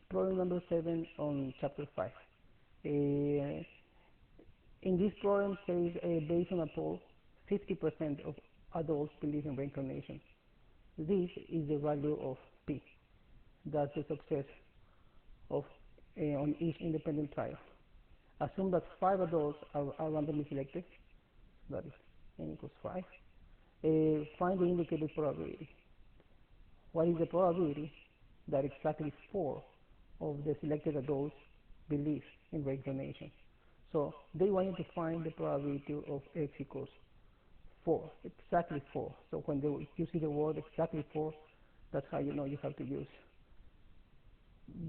problem number 7 on chapter 5. In this problem says based on a poll, 50% of adults believe in reincarnation. This is the value of P. That's the success of on each independent trial. Assume that 5 adults are randomly selected. That is n equals 5. Find the indicated probability. What is the probability that exactly 4 of the selected adults believe in reincarnation? So they wanted to find the probability of x equals 4, exactly 4. So when you see the word exactly 4, that's how you know you have to use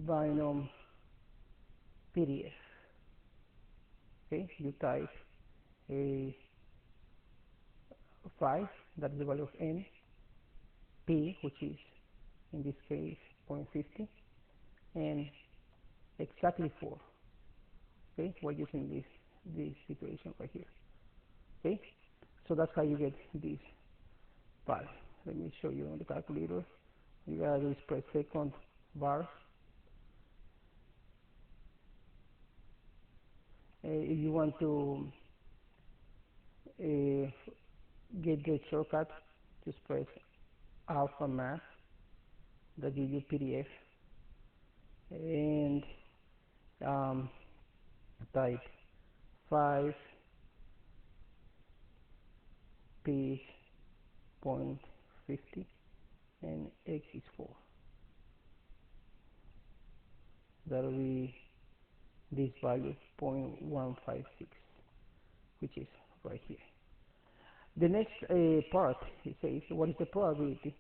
binom PDF. Okay, you type a 5, that's the value of n, p, which is in this case 0.50, and exactly 4. Okay, we're using this situation right here. Okay, so that's how you get this value. Let me show you on the calculator. You gotta do is press second bar. If you want to get the shortcut, just press alpha math, that gives you PDF, and type 5 p 0.50 and x is 4. That will be this value 0.156, which is right here. The next part, it says, what is the probability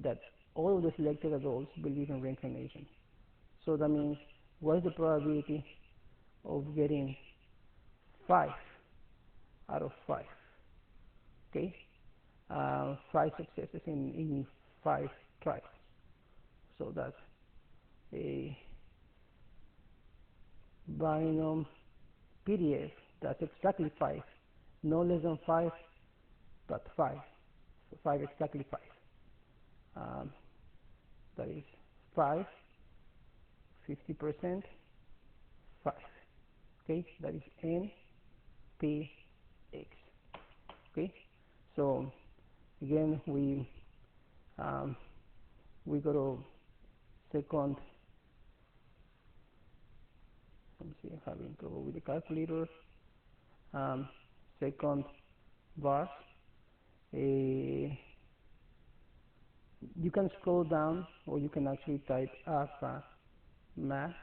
that all of the selected adults believe in reincarnation? So that means, what is the probability of getting 5 out of 5? Okay, 5 successes in 5 tries. So that's a binom PDF. That's exactly 5, no less than 5, but 5. So 5 exactly 5. That is 5, 50%, 5. Okay, that is n p x. Okay, so again we go to second. Let me see, I'm having trouble with the calculator. Second bar. You can scroll down, or you can actually type alpha math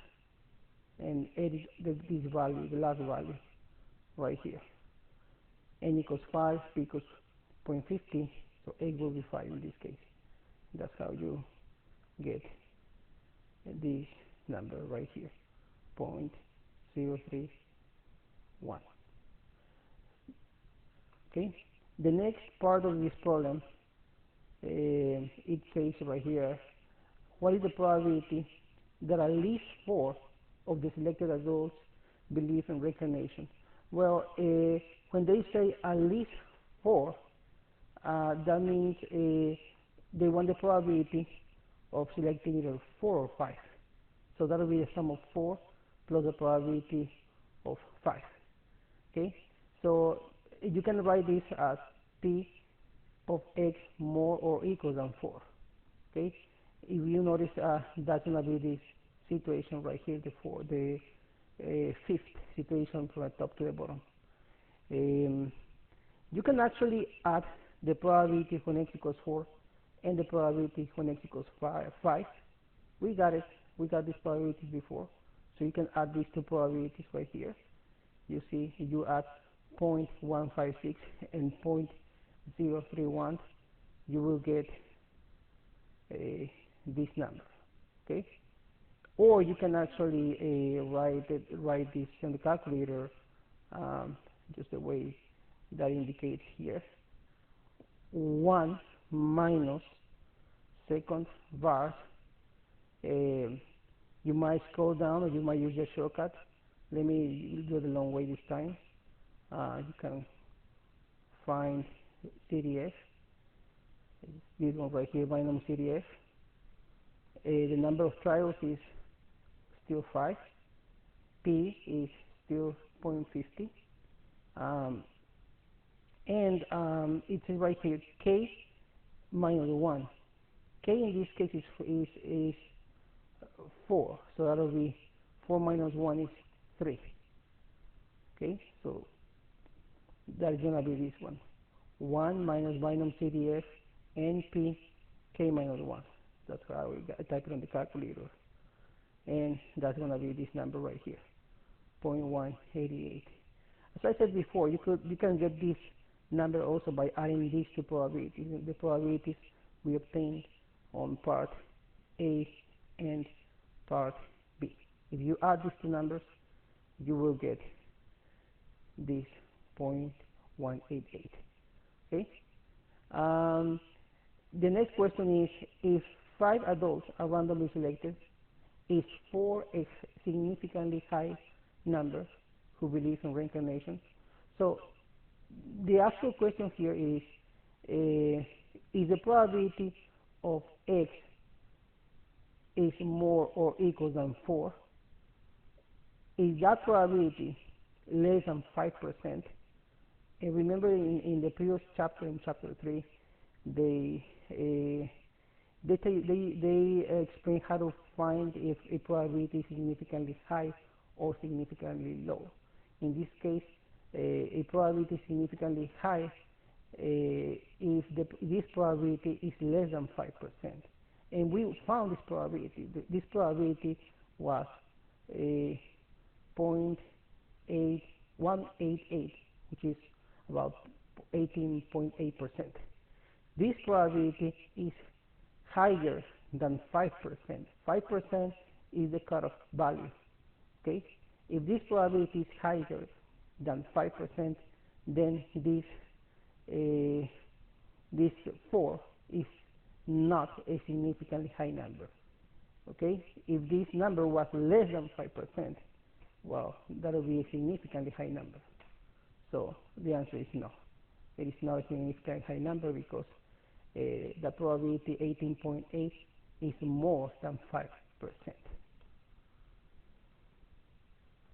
and edit this value, the last value, right here. N equals 5, p equals 0.50, so A will be 5 in this case. That's how you get this number right here, 0.031. Okay, the next part of this problem, it says right here, what is the probability that at least 4 of the selected adults believe in reincarnation? Well, when they say at least 4, that means they want the probability of selecting either 4 or 5. So that will be the sum of 4 plus the probability of 5. Okay, so you can write this as p of x more or equal than 4. Okay, if you notice, that's going to be this situation right here, the fifth situation from the top to the bottom. You can actually add the probability when x equals 4 and the probability when x equals 5. We got it. We got these probabilities before. So you can add these two probabilities right here. You see, if you add 0.156 and 0.031, you will get this number. Okay? Or you can actually write this on the calculator, just the way that indicates here. 1 minus second var. You might scroll down, or you might use your shortcut. Let me do it the long way this time. You can find CDF. This one right here, binom CDF. The number of trials is still 5, P is still 0.50, and it says right here K minus 1. K in this case is 4, so that'll be 4 minus 1 is 3. Okay, so that is going to be this one. 1 minus binom CDF NP K minus 1. That's how we type it on the calculator. And that's going to be this number right here, 0.188. As I said before, you can get this number also by adding these two probabilities, the probabilities we obtained on part A and part B. If you add these two numbers, you will get this 0.188. Okay. The next question is, if 5 adults are randomly selected, is 4 a significantly high number who believe in reincarnation? So the actual question here is the probability of X is more or equal than 4? Is that probability less than 5%? And remember in the previous chapter, in chapter 3, they explain how to find if a probability is significantly high or significantly low. In this case, a probability is significantly high if this probability is less than 5%. And we found this probability. This probability was 0.188, which is about 18.8%. This probability is higher than 5%. 5% is the cutoff value. Okay? If this probability is higher than 5%, then this 4 is not a significantly high number. Okay? If this number was less than 5%, well, that would be a significantly high number. So the answer is no. It is not a significantly high number because the probability 18.8 is more than 5%.